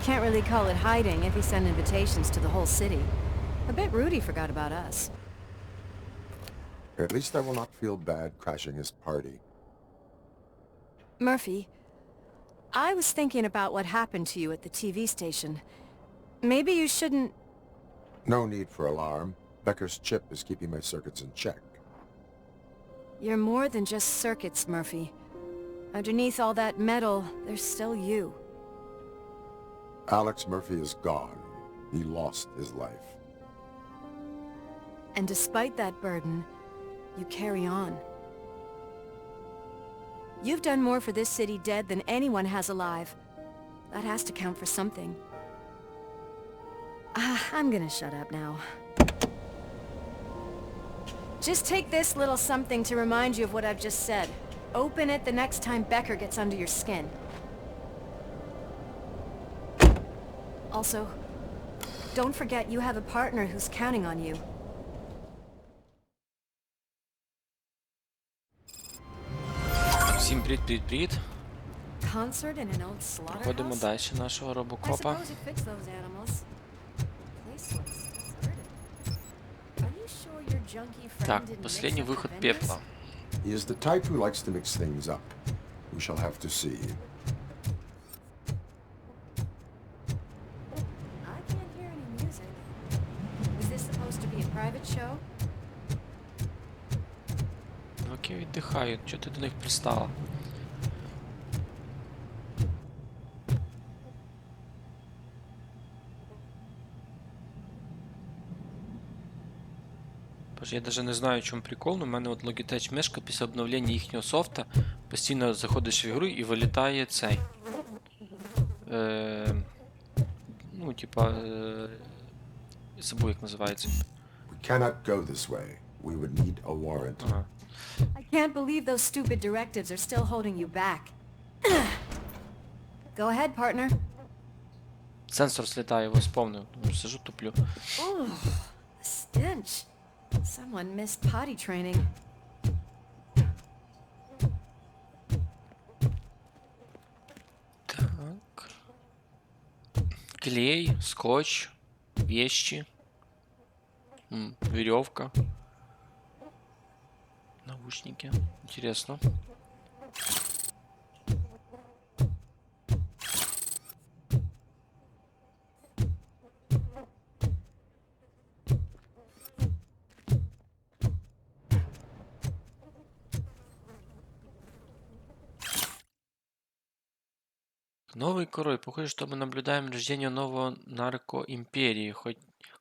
can't really call it hiding if he sent invitations to the whole city. I bet Rudy forgot about us. At least I will not feel bad crashing his party. Murphy, I was thinking about what happened to you at the TV station. Maybe you shouldn't... No need for alarm. Becker's chip is keeping my circuits in check. You're more than just circuits, Murphy. Underneath all that metal, there's still you. Alex Murphy is gone. He lost his life. And despite that burden, you carry on. You've done more for this city dead than anyone has alive. That has to count for something. I'm gonna shut up now. Just take this little something to remind you of what I've just said. Open it the next time Becker gets under your skin. Also, don't forget you have a partner who's counting on you. Всім привіт. Concert in an old slaughterhouse? Проходимо далі нашого робокопа. I suppose it fits those animals. Place looks deserted. Are you sure your junkie friend Так, didn't последний mix up выход the vendors? пепла. He is the type who likes to mix things up. We shall have to see. I can't hear any music. Is this supposed to be a private show? Окей, віддихають. Чого ти до них пристала? Боже, я навіть не знаю, в чому прикол, но в мене от Logitech мишка після обновлення їхнього софта постійно заходиш в ігру і вилітає цей. Ну, типа... забув, як називається. We cannot go this way. We would need a warrant. Ага. I can't believe those stupid directives are still holding you back. Go ahead, partner. Сенсор слітає, його сповнив. Сижу, туплю. Ooh, the stench. Someone missed potty training. Так. Клей, скотч, вещи. Веревка. Наушники. Интересно. Новый король. Похоже, что мы наблюдаем рождение нового наркоимперии.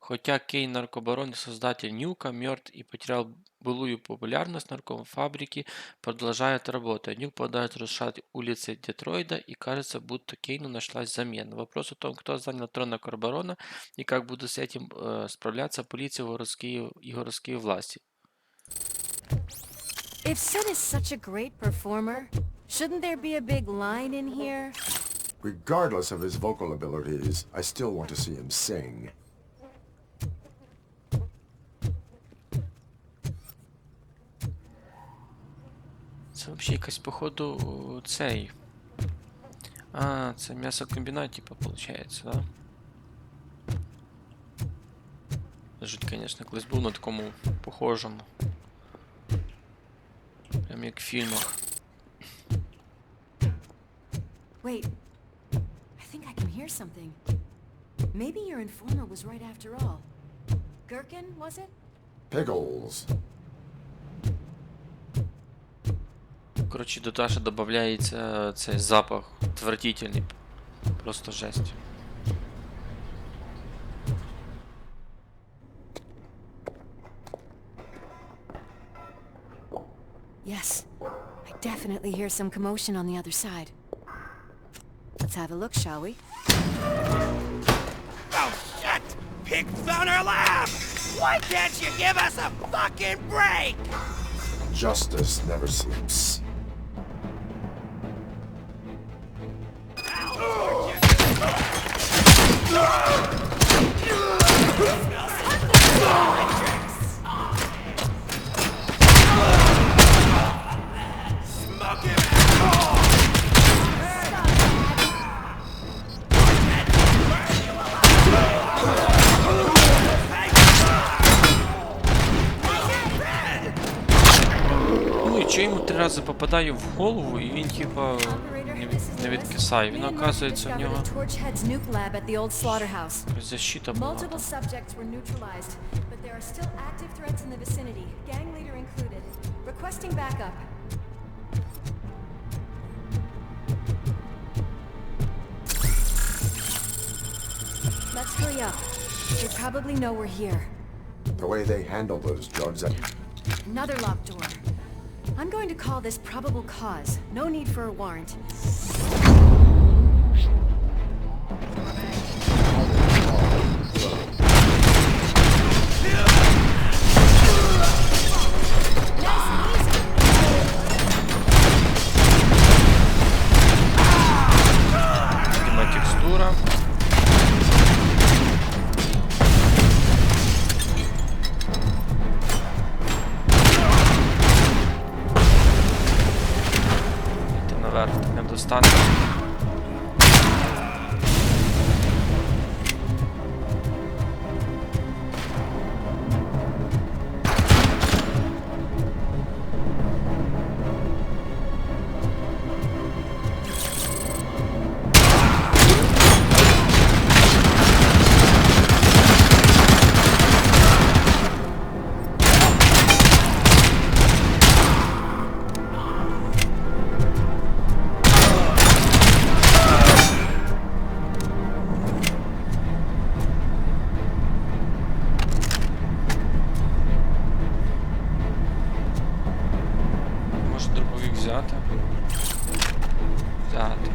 Хотя Кейн наркобарон и создатель Нюка мертв и потерял былую популярность, наркофабрики продолжают работать. Нюк продолжает разрушать улицы Детройта и кажется, будто Кейну нашлась замена. Вопрос о том, кто занял трон наркобарона и как будут с этим справляться полиция и городские власти. If Sid is such a great performer, shouldn't there be a big line in here? Regardless of his vocal abilities, I still want to see him sing. Це взагалі якась, походу, цей. А, це м'ясокомбінат, типа, виходить, да? Жуть, звісно, колись був на такому похожому. Прям як в фільмах. Wait, I think I can hear something. Maybe your informer was right after all. Gherkin, was it? Pickles. Коротше, до Таші додається цей запах отвратительний. Просто жесть. Yes, I definitely hear some commotion on the other side. Let's have a look, shall we? Oh shit! Pig found our lab! Why can't you give us a fucking break? Justice never sleeps. Smoke him out! 2-3 рази попадаю в голову, і він, типа, не відкисає. Він, оказується, в нього защита була. Multiple subjects were neutralized, but there are still active threats in the vicinity, gang leader included. Requesting backup. Let's hurry up. They probably know we're here. The way they handle those drugs, Another locked door. I'm going to call this probable cause. No need for a warrant. Текстура. Йти наверх, не достане. Може дробовик взяти? Взяти.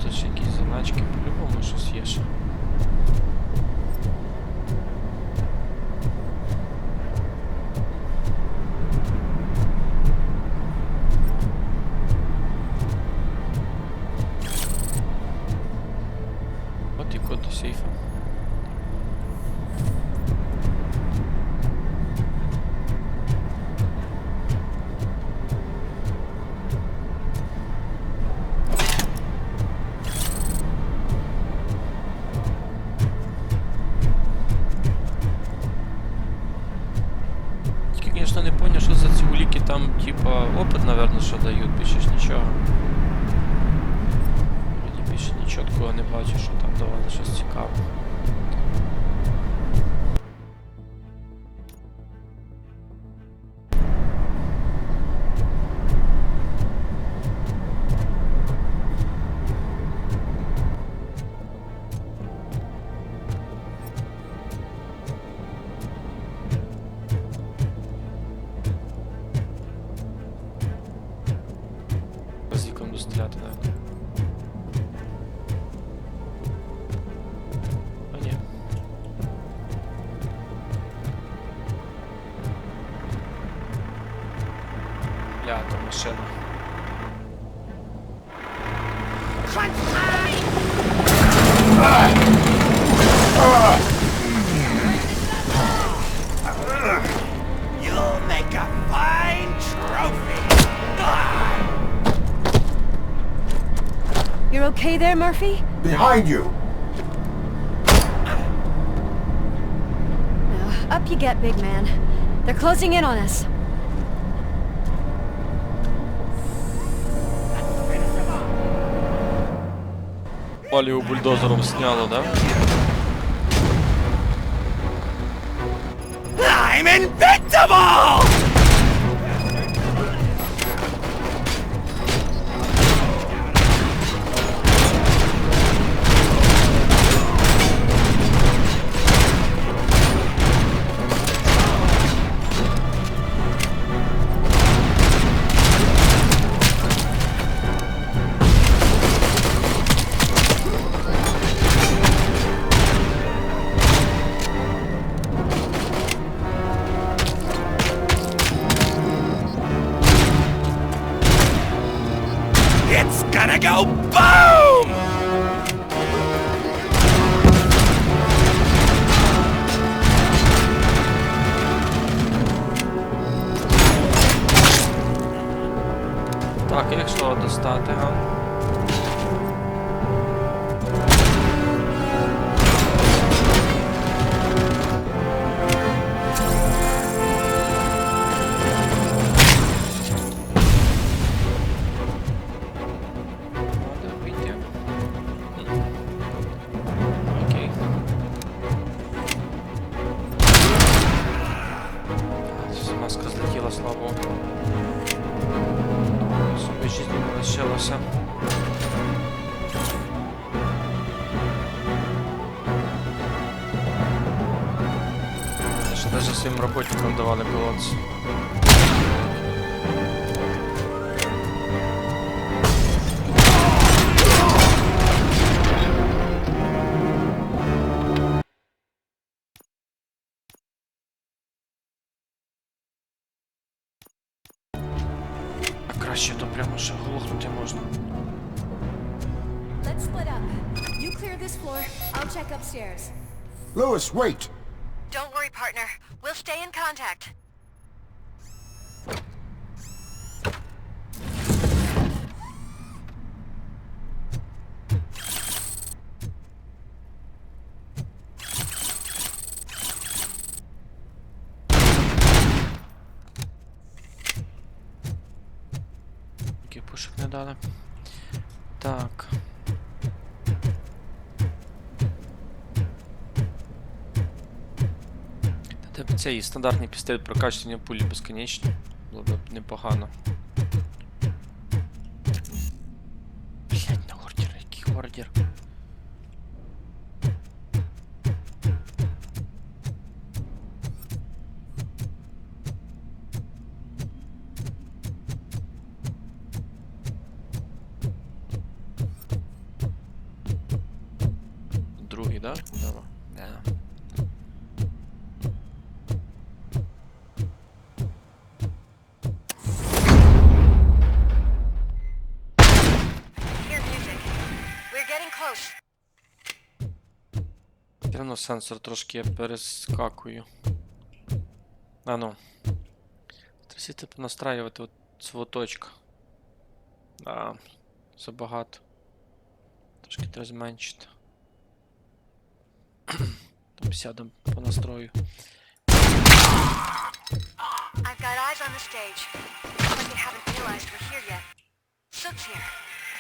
Тут ще якісь заначки, по-любому щось є ще. От і код до сейфа. Тільки, звісно, не поняв, що за ці уліки там, типа, опит, напевно, що дають, більше ж нічого. Вроді більше нічого такого не бачу, що там давали щось цікаве. З віком буду стріляти навіть. А ні. Бля, там машина. You'll make a fine trophy. You're okay there, Murphy? behind you! Now, up you get, big man. They're closing in on us. Палію бульдозером сняло, да? I'm invincible! It's gonna go boom! Так, як ж того достати, га? Окей. Маска злетіла, слава Богу. Собі життя не лишилося. Ще навіть своїм роботникам давали колодці. А краще то прямо ще глухнути можна. Let's split up. You clear this floor, I'll check upstairs. Lewis, wait! Don't worry, partner. We'll stay in contact. Такий пушок не дали. Так. Та цей стандартний пістолет прокачування пулі безконечно. Було б непогано. Блять, на ордер, який ордер? Другий, да? Давай. Да. Hear music. We're getting close. Все одно сенсор трошки я перескакую. А ну. Трясіти понастраювати от свого точка. Да, забагато. Трошки треба зменшити. Там сядем по настрою. I've got eyes on the stage. Looks like they haven't realized we're here yet. Sook's here.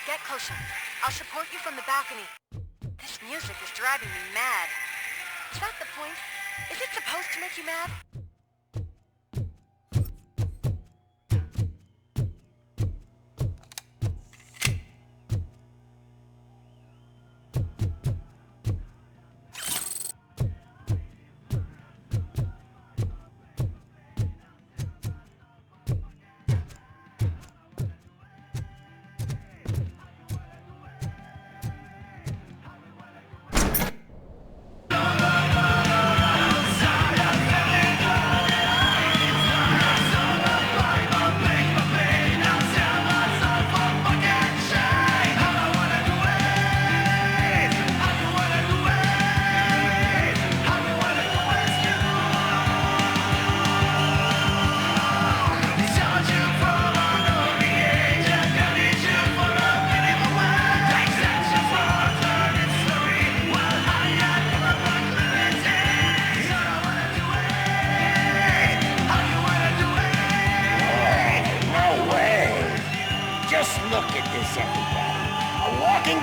Get closer. I'll support you from the balcony. This music is driving me mad. Is that the point? Is it supposed to make you mad?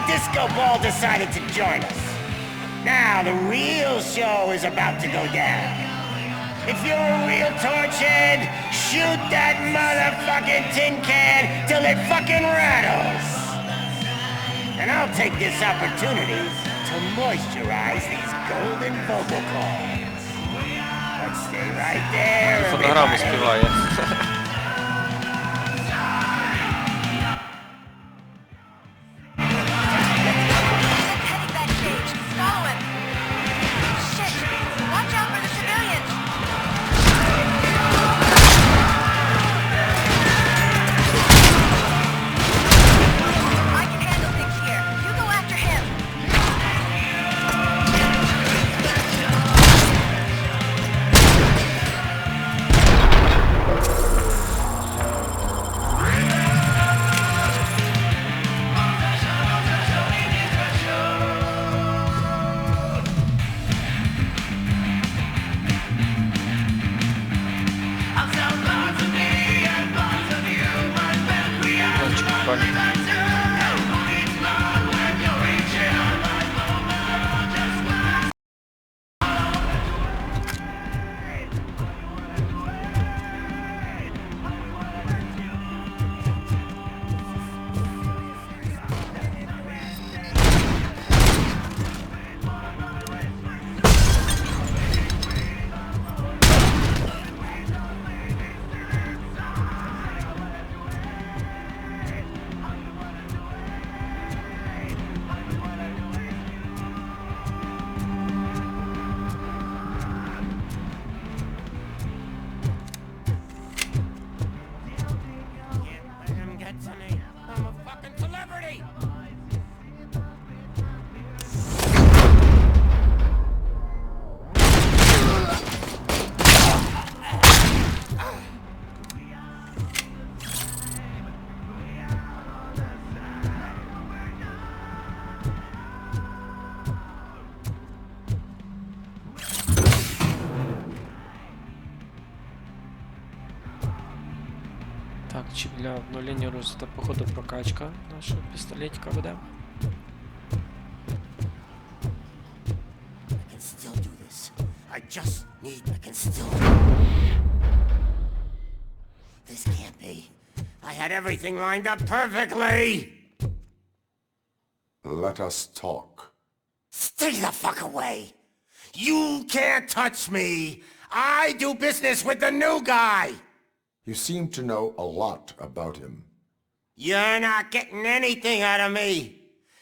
Disco Ball decided to join us. Now the real show is about to go down. If you're real tortured, shoot that motherfucking tin can till it fucking rattles. And I'll take this opportunity to moisturize these golden vocal cords. But stay right there, Фонограму everybody. співає. Heading backstage. Follow him. Shit. Watch out for the civilians. I can handle things here. You go after him. Так, чи для обновлення розвитку, походу, прокачка нашого пістолетика буде. I can still do this. I can still This can't be. I had everything lined up perfectly! Let us talk. Stay the fuck away! You can't touch me! I do business with the new guy! You seem to know a lot about him. You're not getting anything out of me!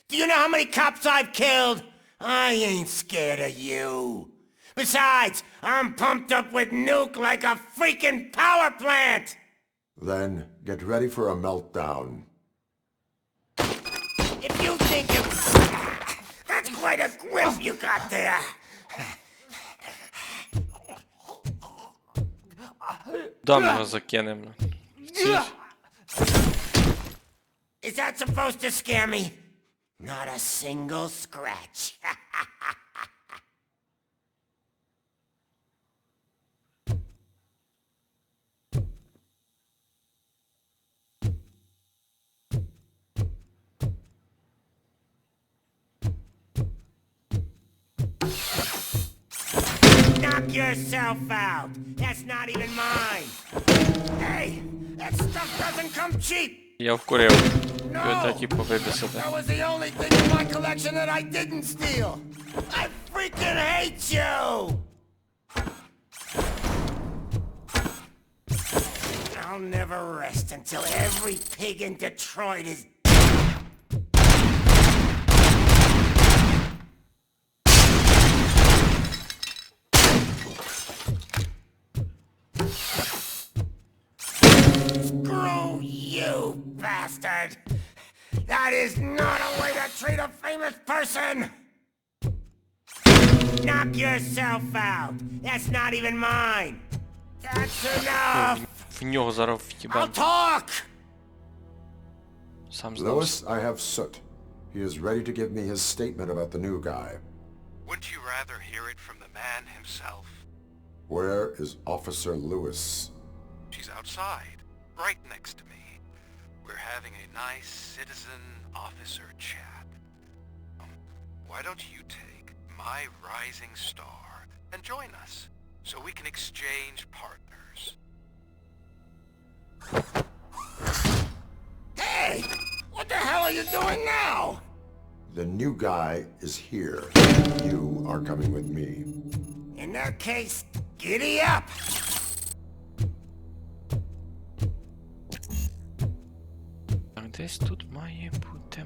Do you know how many cops I've killed? I ain't scared of you. Besides, I'm pumped up with Nuke like a freaking power plant! Then get ready for a meltdown. If you think you... That's quite a grip you got there! Дам його закинемо. Is that supposed to scare me? Not a single scratch. Knock yourself out. That's not even mine. Hey, that stuff doesn't come cheap. Я вкурив. І No, отак і повибісити. that was the only thing in my collection that I didn't steal. I freaking hate you. I'll never rest until every pig in Detroit is Screw you, bastard! That is not a way to treat a famous person! Knock yourself out! That's not even mine! That's enough! В нього зараз I'll в'їбем. talk! Сам Lewis, здався. I have Soot. He is ready to give me his statement about the new guy. Wouldn't you rather hear it from the man himself? Where is Officer Lewis? She's outside, right next to me. We're having a nice citizen-officer chat. Why don't you take my rising star and join us? so we can exchange partners. Hey! What the hell are you doing now? The new guy is here. You are coming with me. In that case, giddy up! Так, десь тут має бути.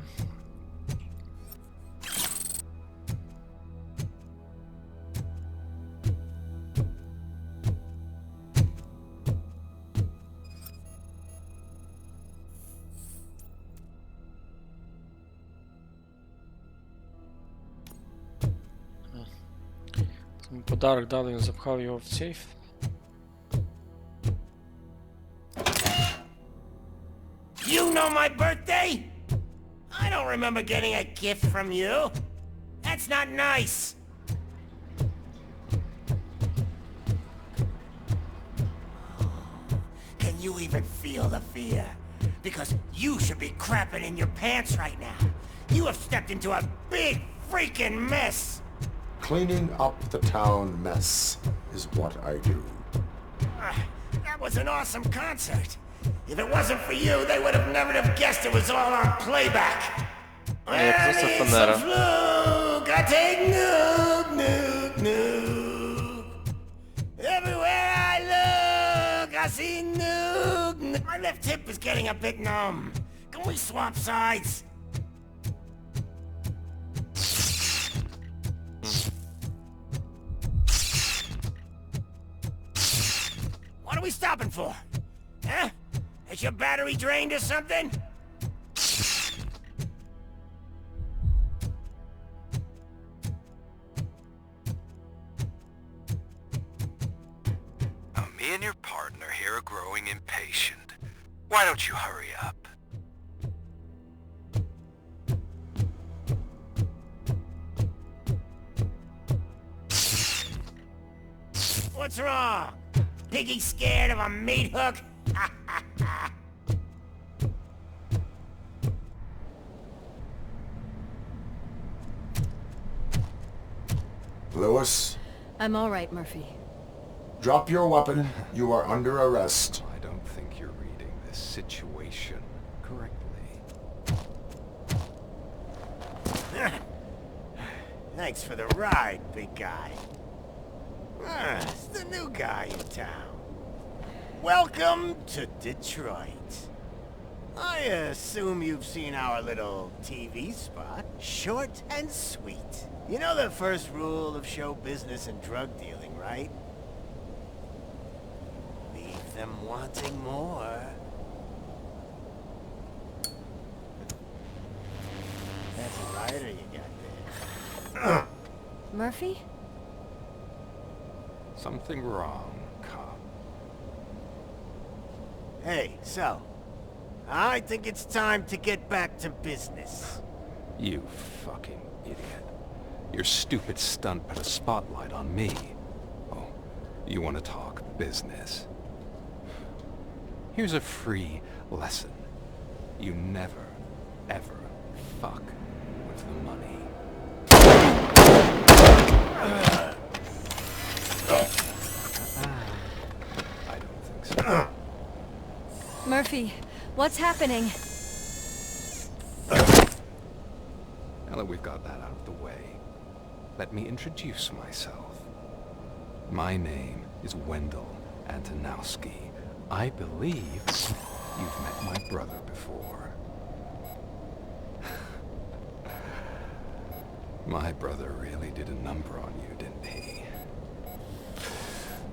Тому подарок дали, він запхав його в сейф. You know my birthday? I don't remember getting a gift from you. That's not nice. Can you even feel the fear? Because you should be crapping in your pants right now. You have stepped into a big freaking mess. Cleaning up the town mess is what I do. That was an awesome concert. If it wasn't for you, they would have never have guessed it was all on playback. просто It's фанера. a fluke. I take Nuke, Nuke, Nuke. Everywhere I look, I see Nuke, Nuke. My left hip is getting a bit numb. Can we swap sides? What are we stopping for? Huh? Is your battery drained or something? Now, me and your partner here are growing impatient. Why don't you hurry up? What's wrong? Piggy scared of a meat hook? Lewis, I'm all right, Murphy. drop your weapon. You are under arrest. I don't think you're reading this situation correctly. Thanks for the ride, big guy. It's the new guy in town. Welcome to Detroit. I assume you've seen our little TV spot. Short and sweet. You know the first rule of show business and drug dealing, right? Leave them wanting more. That's a lighter you got there. Murphy? Something wrong, cop. Hey, so, I think it's time to get back to business. You fucking idiot. Your stupid stunt put a spotlight on me. Oh, you want to talk business? Here's a free lesson. You never, ever fuck with the money. I don't think so. Murphy, what's happening? Now that we've got that out of the way, let me introduce myself. My name is Wendell Antonowski. I believe you've met my brother before. My brother really did a number on you, didn't he?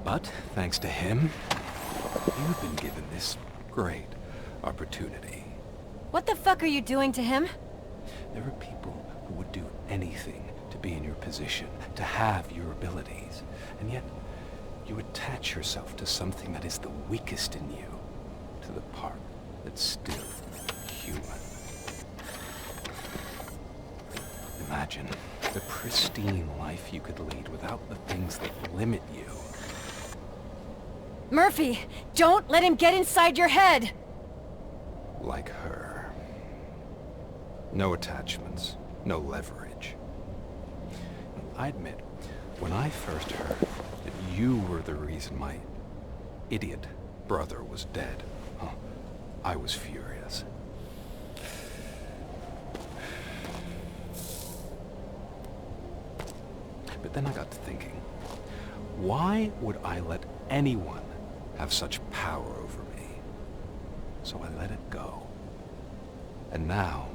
But, thanks to him, you've been given this great opportunity. What the fuck are you doing to him? There are people who would do anything to be in your position, to have your abilities, and yet you attach yourself to something that is the weakest in you, to the part that's still human. Imagine the pristine life you could lead without the things that limit you. Murphy, don't let him get inside your head! Like her. No attachments, no leverage. I admit, When I first heard that you were the reason my idiot brother was dead, I was furious. But then I got to thinking, why would I let anyone have such power over me? So I let it go. And now,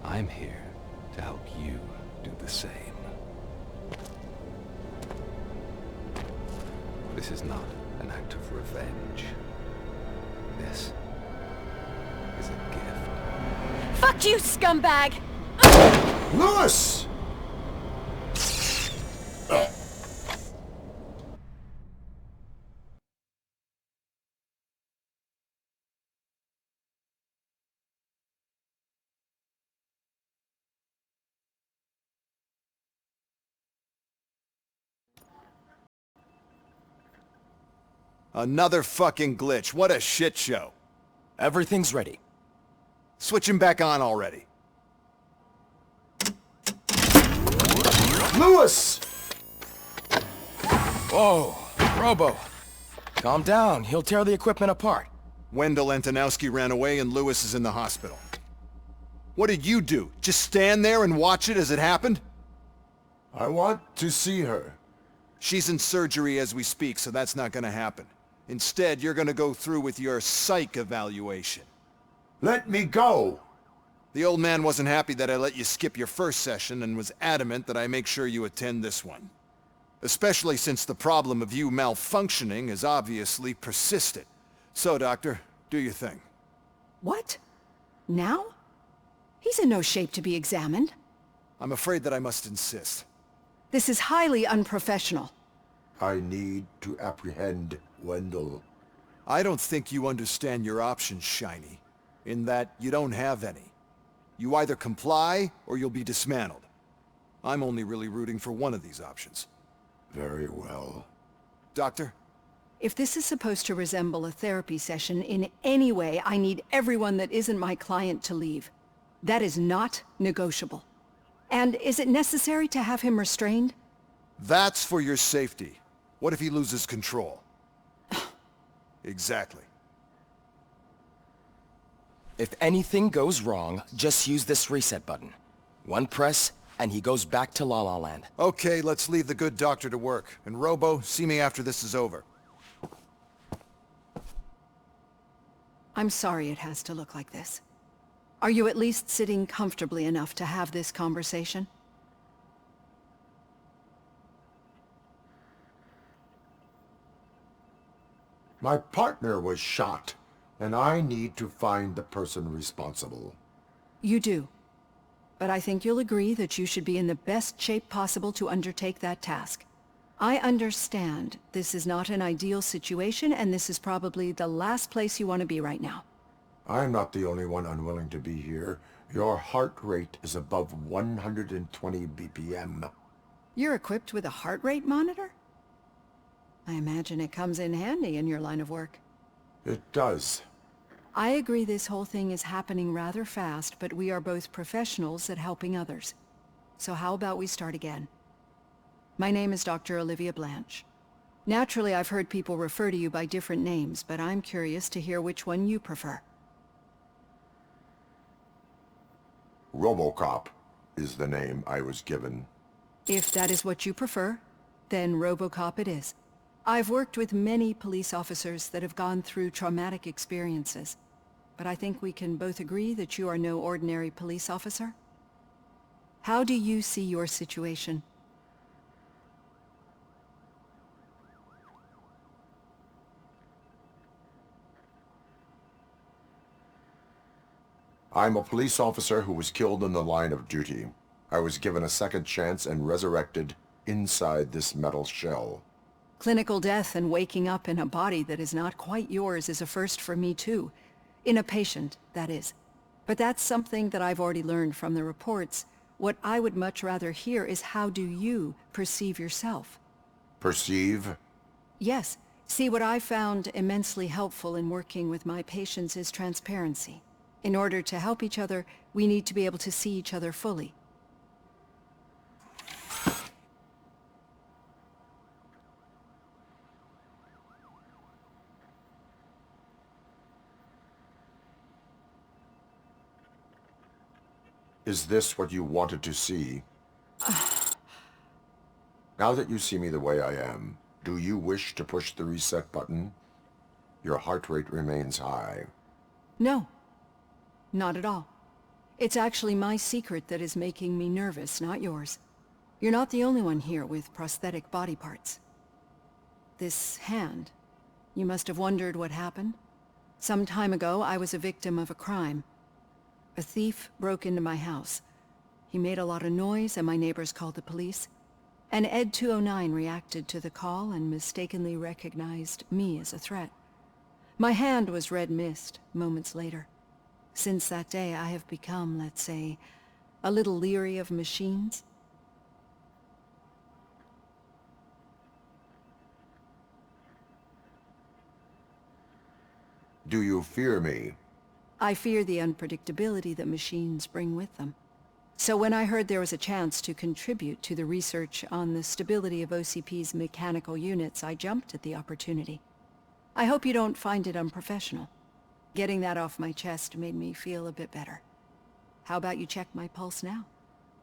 I'm here to help you do the same. This is not an act of revenge. This is a gift. Fuck you, scumbag! Lewis! Another fucking glitch. What a shit show. Everything's ready. Switch him back on already. Lewis! Whoa, Robo. Calm down. He'll tear the equipment apart. Wendell Antonowski ran away and Lewis is in the hospital. What did you do? Just stand there and watch it as it happened? I want to see her. She's in surgery as we speak, so that's not gonna happen. Instead, you're gonna go through with your psych evaluation. Let me go! The old man wasn't happy that I let you skip your first session and was adamant that I make sure you attend this one. Especially since the problem of you malfunctioning is obviously persistent. So, Doctor, do your thing. What? Now? He's in no shape to be examined. I'm afraid that I must insist. This is highly unprofessional. I need to apprehend Wendell. I don't think you understand your options, Shiny. In that you don't have any. You either comply or you'll be dismantled. I'm only really rooting for one of these options. Very well. Doctor? If this is supposed to resemble a therapy session in any way, I need everyone that isn't my client to leave. That is not negotiable. And is it necessary to have him restrained? That's for your safety. What if he loses control? Exactly. If anything goes wrong, just use this reset button. One press, and he goes back to La La Land. Okay, let's leave the good doctor to work. And Robo, see me after this is over. I'm sorry it has to look like this. Are you at least sitting comfortably enough to have this conversation? My partner was shot, and I need to find the person responsible. You do. But I think you'll agree that you should be in the best shape possible to undertake that task. I understand this is not an ideal situation, and this is probably the last place you want to be right now. I'm not the only one unwilling to be here. Your heart rate is above 120 BPM. You're equipped with a heart rate monitor? I imagine it comes in handy in your line of work. It does. I agree this whole thing is happening rather fast, but we are both professionals at helping others. So how about we start again? My name is Dr. Olivia Blanche. Naturally, I've heard people refer to you by different names, but I'm curious to hear which one you prefer. RoboCop is the name I was given. If that is what you prefer, then RoboCop it is. I've worked with many police officers that have gone through traumatic experiences, but I think we can both agree that you are no ordinary police officer. How do you see your situation? I'm a police officer who was killed in the line of duty. I was given a second chance and resurrected inside this metal shell. Clinical death and waking up in a body that is not quite yours is a first for me too. In a patient, that is. But that's something that I've already learned from the reports. What I would much rather hear is how do you perceive yourself? Perceive? Yes. See, what I found immensely helpful in working with my patients is transparency. In order to help each other, we need to be able to see each other fully. Is this what you wanted to see? Now that you see me the way I am, do you wish to push the reset button? Your heart rate remains high. No. Not at all. It's actually my secret that is making me nervous, not yours. You're not the only one here with prosthetic body parts. This hand, you must have wondered what happened. Some time ago, I was a victim of a crime. A thief broke into my house. He made a lot of noise and my neighbors called the police. And Ed 209 reacted to the call and mistakenly recognized me as a threat. My hand was red mist moments later. Since that day, I have become, let's say, a little leery of machines. Do you fear me? I fear the unpredictability that machines bring with them. So when I heard there was a chance to contribute to the research on the stability of OCP's mechanical units, I jumped at the opportunity. I hope you don't find it unprofessional. Getting that off my chest made me feel a bit better. How about you check my pulse now?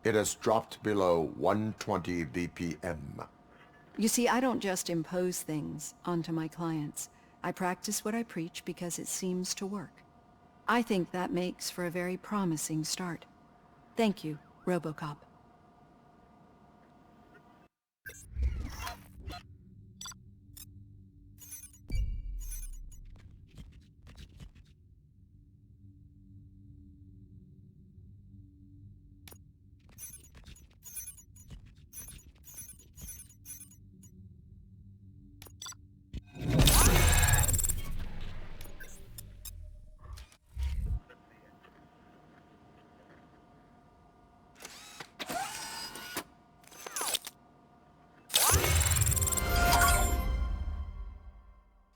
It has dropped below 120 BPM. You see, I don't just impose things onto my clients. I practice what I preach because it seems to work. I think that makes for a very promising start. Thank you, RoboCop.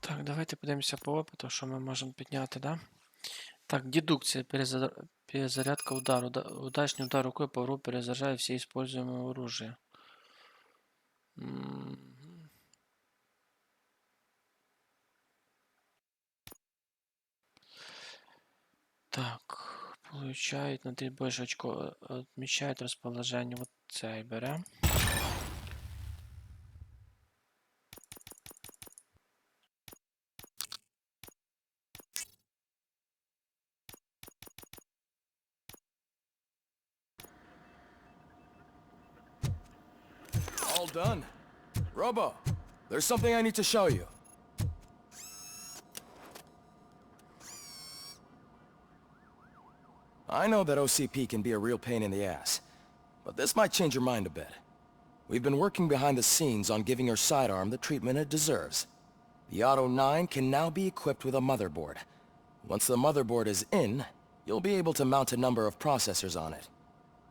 Так, давайте подивимося по опиту, що ми можемо підняти, да? Так, дедукция, перезарядка удара. Удачный удар рукой по врагу перезаряжает все используемые оружия. Так, получает на 3 больше очко. Отмечает расположение. Вот цей берем. All done. Robo, there's something I need to show you. I know that OCP can be a real pain in the ass, but this might change your mind a bit. We've been working behind the scenes on giving your sidearm the treatment it deserves. The Auto 9 can now be equipped with a motherboard. Once the motherboard is in, you'll be able to mount a number of processors on it.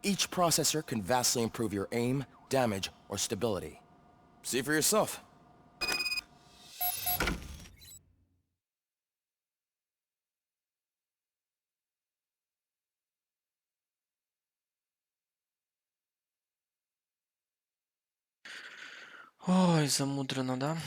Each processor can vastly improve your aim, damage, or stability. See for yourself. Ой, замудрено, да?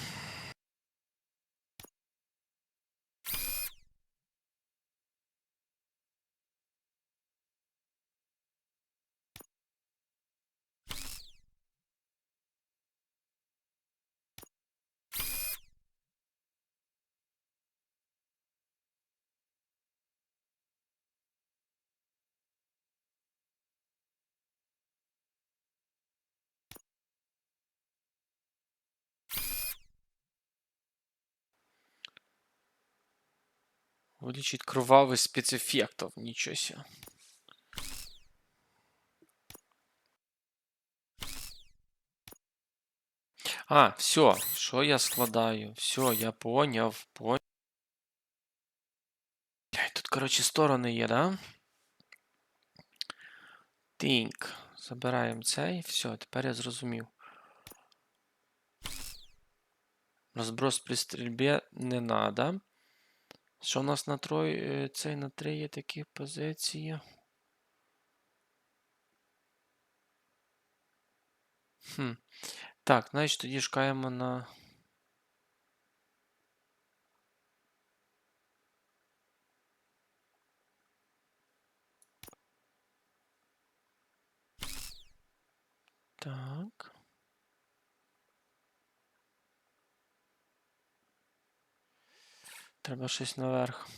Увеличить кровавый спецэффектов. Ничего себе. А, все, що я складаю? Все, я поняв. Тут, коротше, сторони є, да? Think. Забираємо цей. Все, тепер я зрозумів. Розброс при стрільбі не надо. Що у нас на цей на 3 є такі позиції? Так, значить тоді шукаємо на... Так. Треба щось наверх.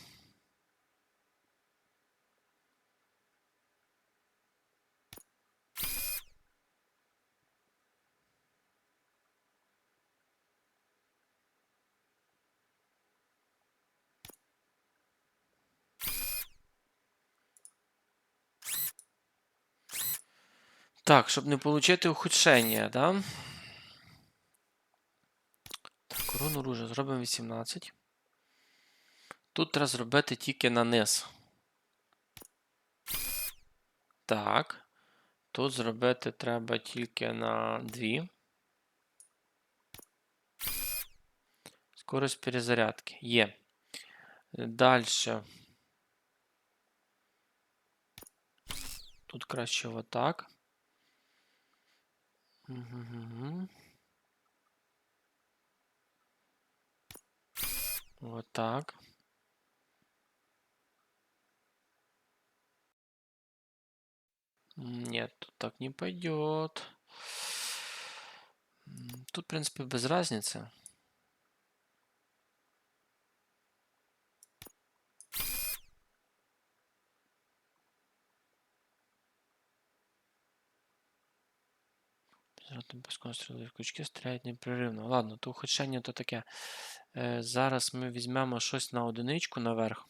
Так, щоб не отримати ухудшення, да? Так, корону оружия зробимо 18. Тут треба зробити тільки на низ. Так. Тут зробити треба тільки на 2. Скорость перезарядки. Є. Дальше. Тут краще отак. Угу. Вот так. Нет, тут так не пойдет. Тут, в принципе, без разницы. Без констрілу в крючки стріляють непреривно. Ладно, то ухудшення то таке. Зараз ми візьмемо щось на одиничку наверх.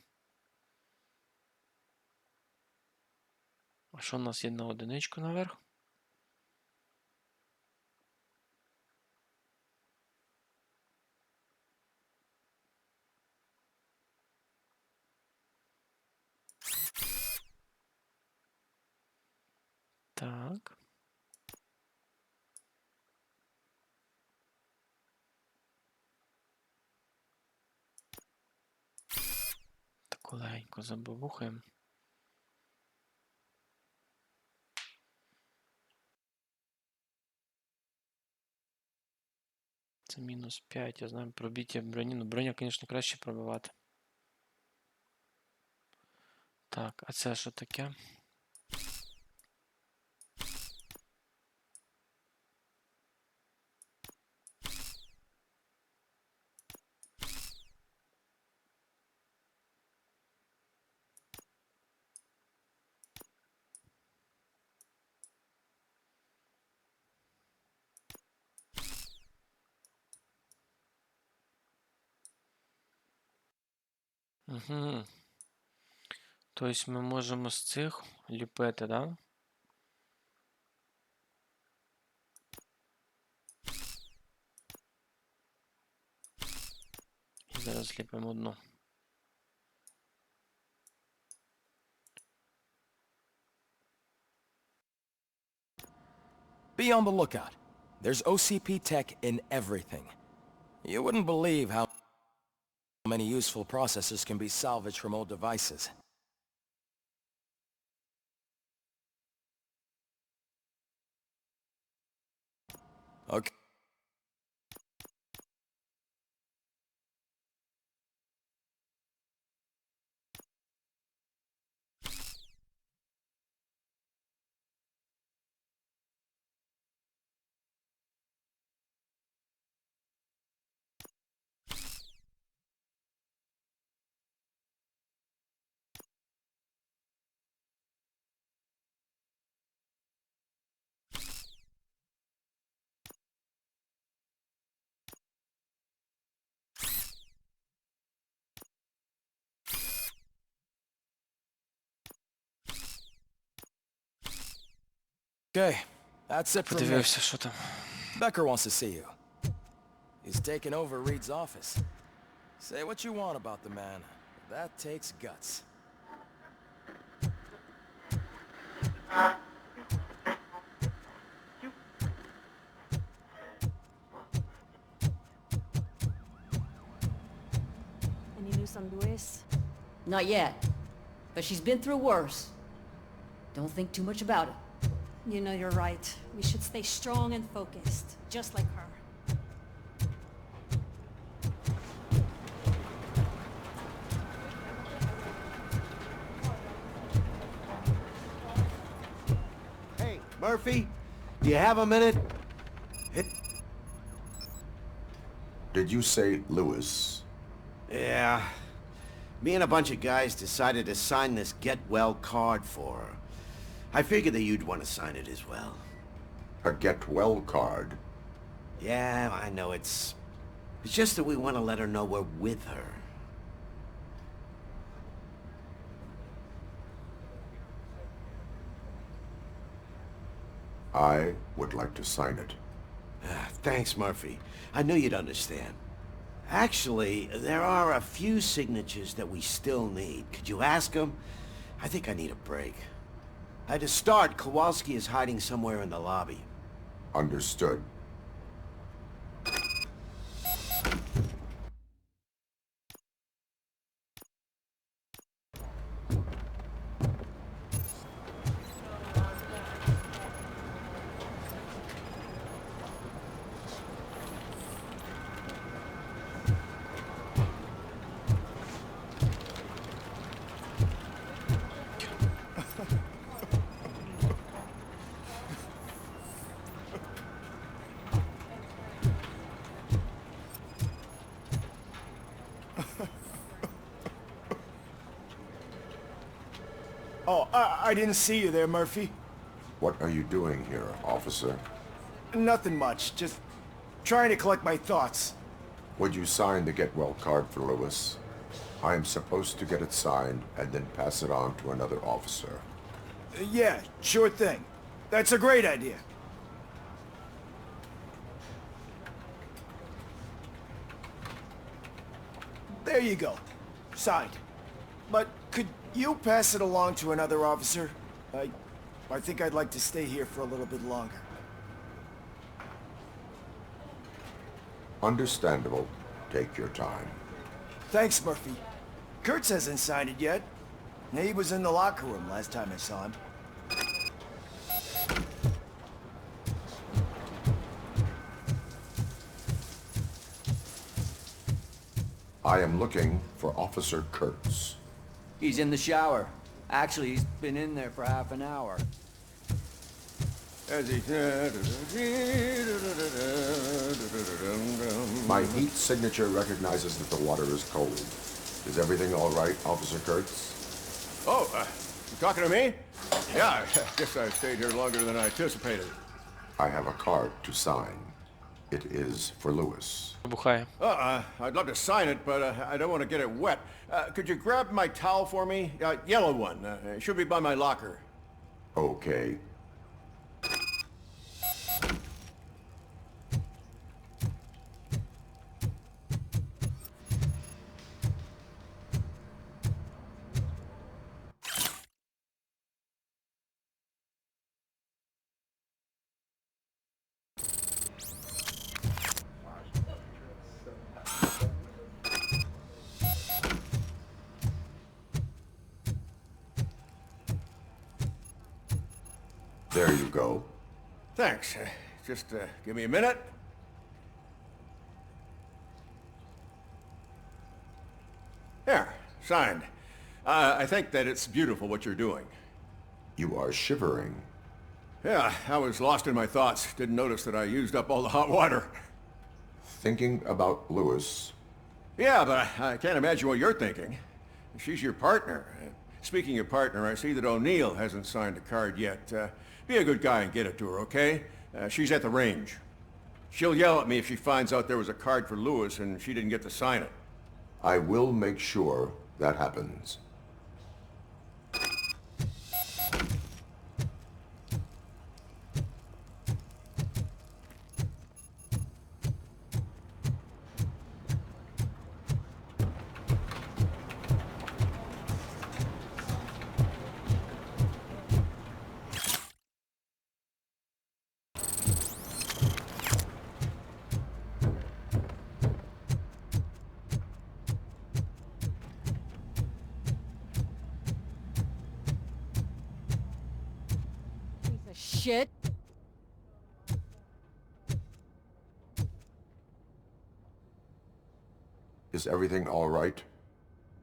А що у нас є на одиничку наверх? Так. Таку легенько забабухаємо. Це мінус 5, я знаю, пробиття броні. Ну, броня, звісно, краще пробивати. Так, а це що таке? Угу. Тобто ми можемо з цих ліпити, да? І зараз зліпимо одну. Be on the lookout. There's OCP tech in everything. You wouldn't believe how many useful processors can be salvaged from old devices. Okay. Okay, that's it from me. Подивився, що там. Becker wants to see you. He's taken over Reed's office. Say what you want about the man. That takes guts. Any news on Luis? Not yet, but she's been through worse. Don't think too much about it. You know you're right. We should stay strong and focused, just like her. Hey, Murphy, Do you have a minute? Did you say Lewis? Yeah. Me and a bunch of guys decided to sign this get well card for her. I figured that you'd want to sign it as well. A get well card? Yeah, I know it's just that we want to let her know we're with her. I would like to sign it. Thanks, Murphy. I knew you'd understand. Actually, there are a few signatures that we still need. Could you ask them? I think I need a break. To start, Kowalski is hiding somewhere in the lobby. Understood. Oh, I didn't see you there, Murphy. What are you doing here, officer? Nothing much, just trying to collect my thoughts. Would you sign the get well card for Lewis? I am supposed to get it signed and then pass it on to another officer. Yeah, sure thing. That's a great idea. There you go. Signed. But could you pass it along to another officer? I think I'd like to stay here for a little bit longer. Understandable. Take your time. Thanks, Murphy. Kurtz hasn't signed it yet. He was in the locker room last time I saw him. I am looking for Officer Kurtz. He's in the shower. Actually, he's been in there for half an hour. My heat signature recognizes that the water is cold. Is everything all right, Officer Kurtz? Oh, you talking to me? Yeah, I guess I stayed here longer than I anticipated. I have a card to sign. It is for Lewis. I'd love to sign it, but I don't want to get it wet. Could you grab my towel for me? Yellow one. It should be by my locker. Okay. There you go. Thanks. Just give me a minute. There, signed. I think that it's beautiful what you're doing. You are shivering. Yeah, I was lost in my thoughts. Didn't notice that I used up all the hot water. Thinking about Lewis? Yeah, but I can't imagine what you're thinking. She's your partner. Speaking of partner, I see that O'Neill hasn't signed a card yet. Be a good guy and get it to her, okay? She's at the range. She'll yell at me if she finds out there was a card for Lewis and she didn't get to sign it. I will make sure that happens. Shit. Is everything all right?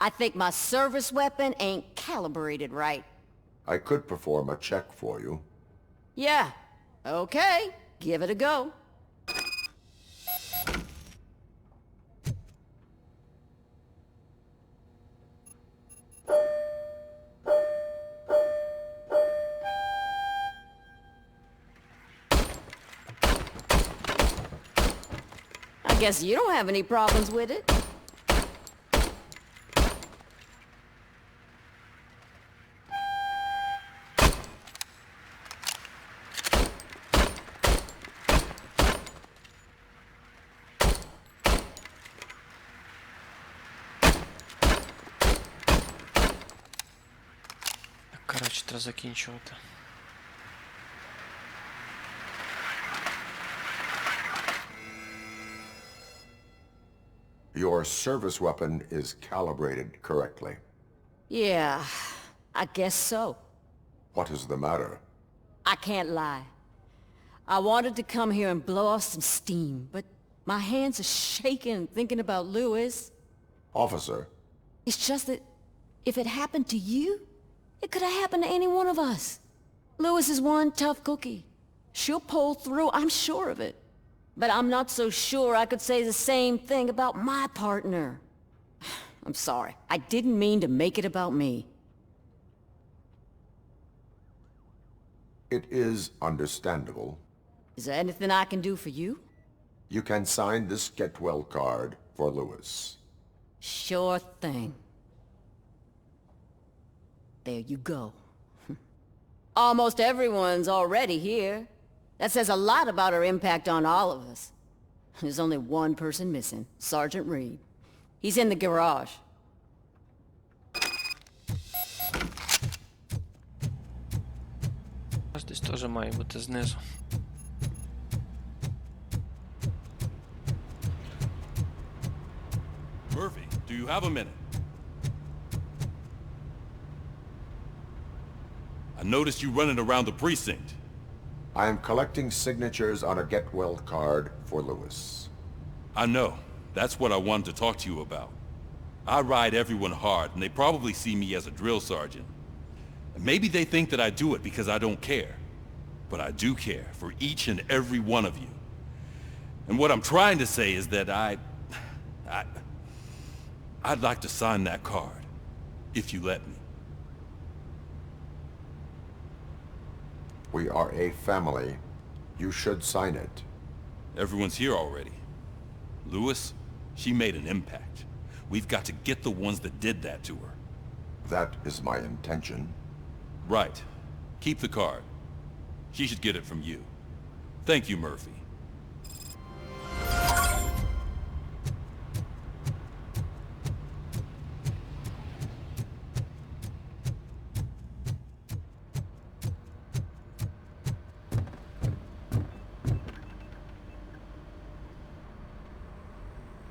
I think my service weapon ain't calibrated right. I could perform a check for you. Yeah, Okay, give it a go. I guess you don't have any problems with it. Коротше, треба закінчувати. Your service weapon is calibrated correctly. Yeah, I guess so. What is the matter? I can't lie. I wanted to come here and blow off some steam, but my hands are shaking thinking about Lewis. Officer. It's just that if it happened to you, it could have happened to any one of us. Lewis is one tough cookie. She'll pull through, I'm sure of it. But I'm not so sure I could say the same thing about my partner. I'm sorry. I didn't mean to make it about me. It is understandable. Is there anything I can do for you? You can sign this get well card for Lewis. Sure thing. There you go. Almost everyone's already here. That says a lot about her impact on all of us. There's only one person missing, Sergeant Reed. He's in the garage. Десь теж має бути знизу. Murphy, do you have a minute? I noticed you running around the precinct. I am collecting signatures on a get well card for Lewis. I know. That's what I wanted to talk to you about. I ride everyone hard, and they probably see me as a drill sergeant. And maybe they think that I do it because I don't care. But I do care for each and every one of you. And what I'm trying to say is that I'd like to sign that card, if you let me. We are a family. You should sign it. Everyone's here already. Lewis, she made an impact. We've got to get the ones that did that to her. That is my intention. Right. Keep the card. She should get it from you. Thank you, Murphy.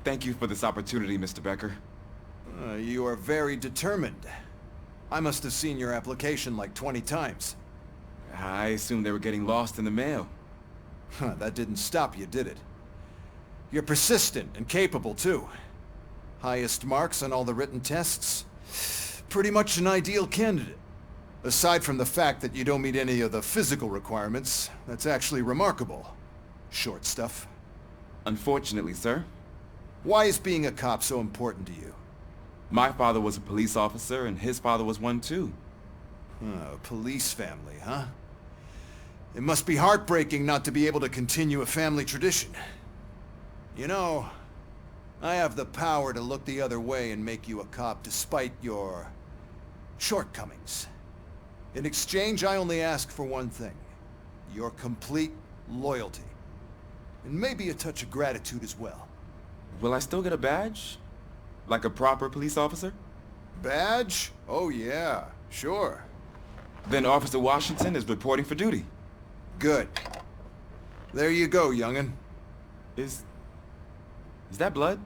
Thank you for this opportunity, Mr. Becker. You are very determined. I must have seen your application like 20 times. I assumed they were getting lost in the mail. That didn't stop you, did it? You're persistent and capable, too. Highest marks on all the written tests. Pretty much an ideal candidate. Aside from the fact that you don't meet any of the physical requirements, that's actually remarkable. Short stuff. Unfortunately, sir. Why is being a cop so important to you? My father was a police officer, and his father was one, too. A police family, huh? It must be heartbreaking not to be able to continue a family tradition. You know, I have the power to look the other way and make you a cop despite your shortcomings. In exchange, I only ask for one thing. Your complete loyalty. And maybe a touch of gratitude as well. Will I still get a badge? Like a proper police officer? Badge? Oh yeah, sure. Then Officer Washington is reporting for duty. Good. There you go, young'un. Is that blood?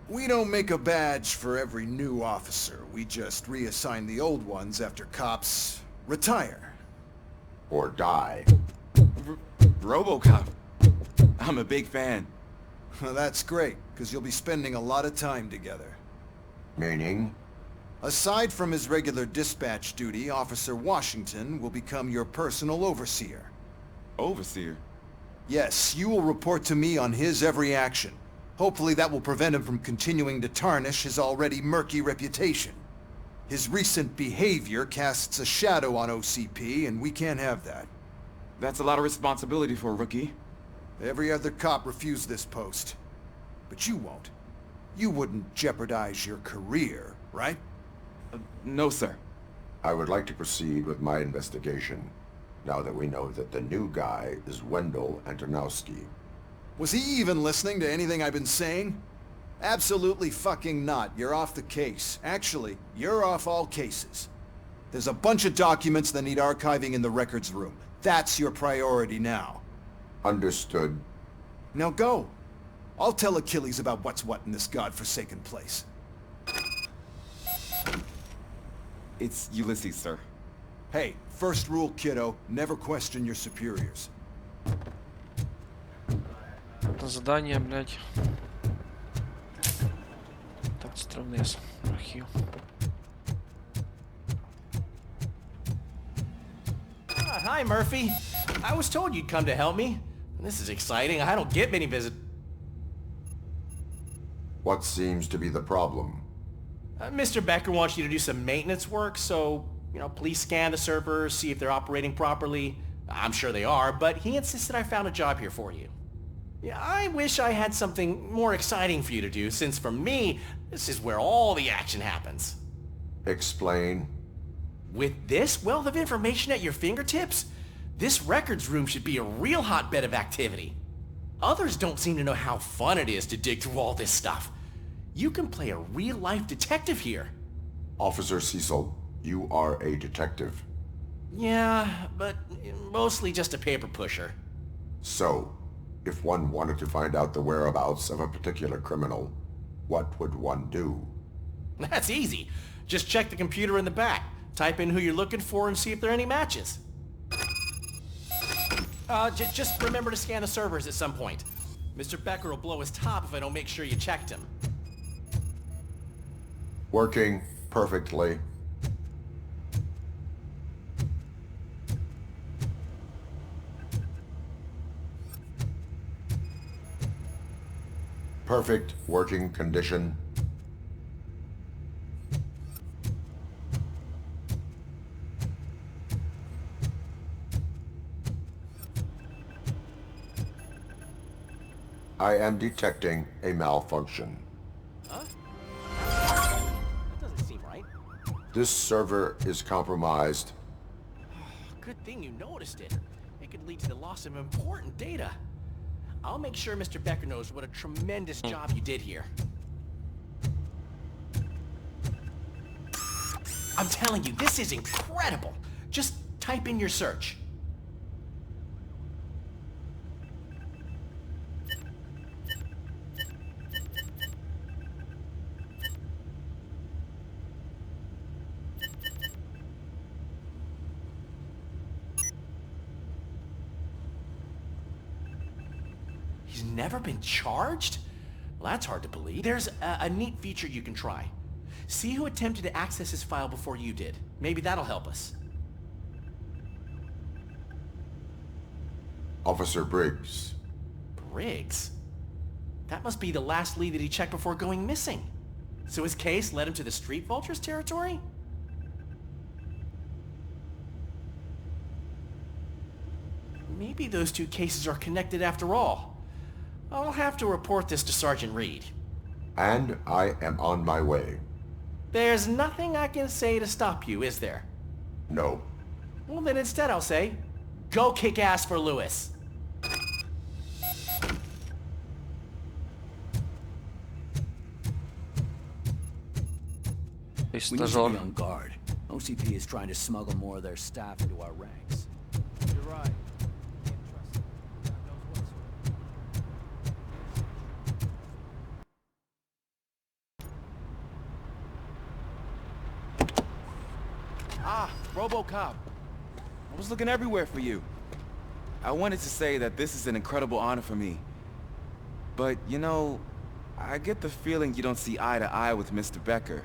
We don't make a badge for every new officer. We just reassign the old ones after cops retire. Or die. RoboCop. I'm a big fan. That's great, because you'll be spending a lot of time together. Meaning? Aside from his regular dispatch duty, Officer Washington will become your personal overseer. Overseer? Yes, you will report to me on his every action. Hopefully that will prevent him from continuing to tarnish his already murky reputation. His recent behavior casts a shadow on OCP, and we can't have that. That's a lot of responsibility for a rookie. Every other cop refused this post. But you won't. You wouldn't jeopardize your career, right? No, sir. I would like to proceed with my investigation, now that we know that the new guy is Wendell Antonowski. Was he even listening to anything I've been saying? Absolutely fucking not. You're off the case. Actually, you're off all cases. There's a bunch of documents that need archiving in the records room. That's your priority now. Understood. Now go. I'll tell Achilles about what's what in this godforsaken place. It's Ulysses, sir. Hey, first rule, kiddo, never question your superiors. Это задание, блядь. Так, вниз. Архив. Hi, Murphy. I was told you'd come to help me. This is exciting. I don't get many visitors. What seems to be the problem? Mr. Becker wants you to do some maintenance work, so, please scan the servers, see if they're operating properly. I'm sure they are, but he insisted I found a job here for you. Yeah, I wish I had something more exciting for you to do, since for me, this is where all the action happens. Explain. With this wealth of information at your fingertips, this records room should be a real hotbed of activity. Others don't seem to know how fun it is to dig through all this stuff. You can play a real-life detective here. Officer Cecil, you are a detective. Yeah, but mostly just a paper pusher. So, if one wanted to find out the whereabouts of a particular criminal, what would one do? That's easy. Just check the computer in the back, type in who you're looking for, and see if there are any matches. Just remember to scan the servers at some point. Mr. Becker will blow his top if I don't make sure you checked him. Working perfectly. Perfect working condition. I am detecting a malfunction. Huh? That doesn't seem right. This server is compromised. Good thing you noticed it. It could lead to the loss of important data. I'll make sure Mr. Becker knows what a tremendous job you did here. I'm telling you, this is incredible. Just type in your search. He's never been charged? Well, that's hard to believe. There's a neat feature you can try. See who attempted to access his file before you did. Maybe that'll help us. Officer Briggs. Briggs? That must be the last lead that he checked before going missing. So his case led him to the Street Vultures territory? Maybe those two cases are connected after all. I'll have to report this to Sergeant Reed. And I am on my way. There's nothing I can say to stop you, is there? No. Well, then instead I'll say, go kick ass for Lewis. We need to be on guard. OCP is trying to smuggle more of their staff into our ranks. You're right. Ah, RoboCop. I was looking everywhere for you. I wanted to say that this is an incredible honor for me. But, I get the feeling you don't see eye to eye with Mr. Becker.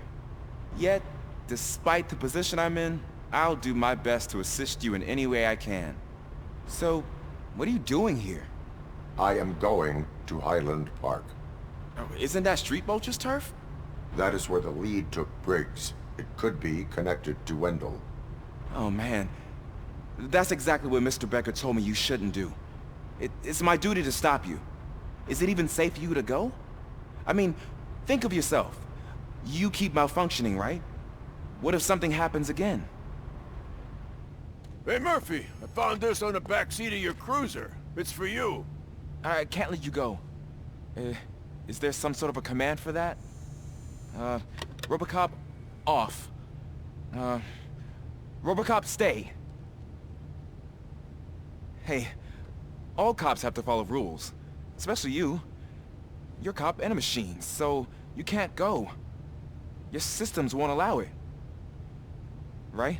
Yet, despite the position I'm in, I'll do my best to assist you in any way I can. So, What are you doing here? I am going to Highland Park. Oh, isn't that Street Vulture's turf? That is where the lead took Briggs. It could be connected to Wendell. Oh, man. That's exactly what Mr. Becker told me you shouldn't do. It's my duty to stop you. Is it even safe for you to go? I mean, think of yourself. You keep malfunctioning, right? What if something happens again? Hey, Murphy, I found this on the back seat of your cruiser. It's for you. I can't let you go. Is there some sort of a command for that? RoboCop, off. RoboCop, stay. Hey, all cops have to follow rules. Especially you. You're a cop and a machine, so you can't go. Your systems won't allow it. Right?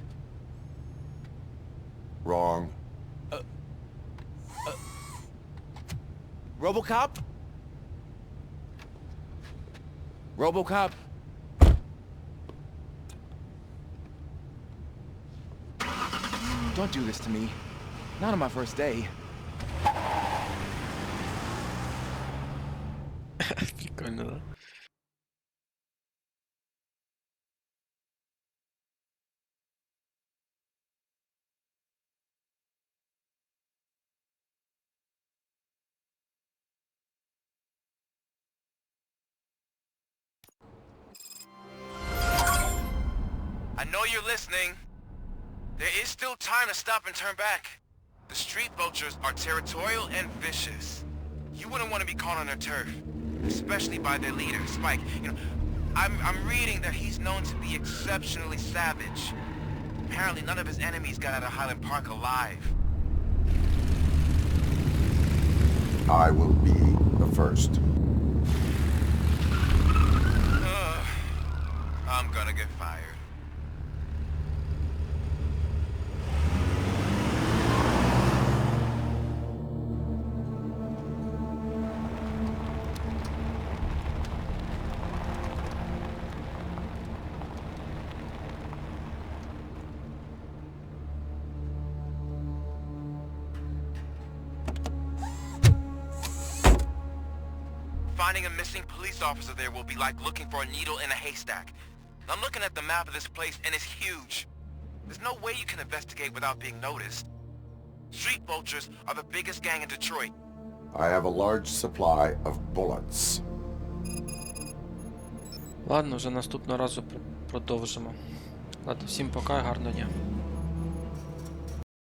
Wrong. RoboCop? RoboCop? Don't do this to me. Not on my first day. Прикольно, да? I know you're listening. There is still time to stop and turn back. The street vultures are territorial and vicious. You wouldn't want to be caught on their turf, especially by their leader, Spike. You know, I'm reading that he's known to be exceptionally savage. Apparently none of his enemies got out of Highland Park alive. I will be the first. I'm gonna get fired. Finding a missing police officer there will be like looking for a needle in a haystack. I'm looking at the map of this place and it's huge. There's no way you can investigate without being noticed. Street vultures are the biggest gang in Detroit. I have a large supply of bullets. Ладно, вже наступного разу продовжимо. Ладно, всім пока, гарного дня.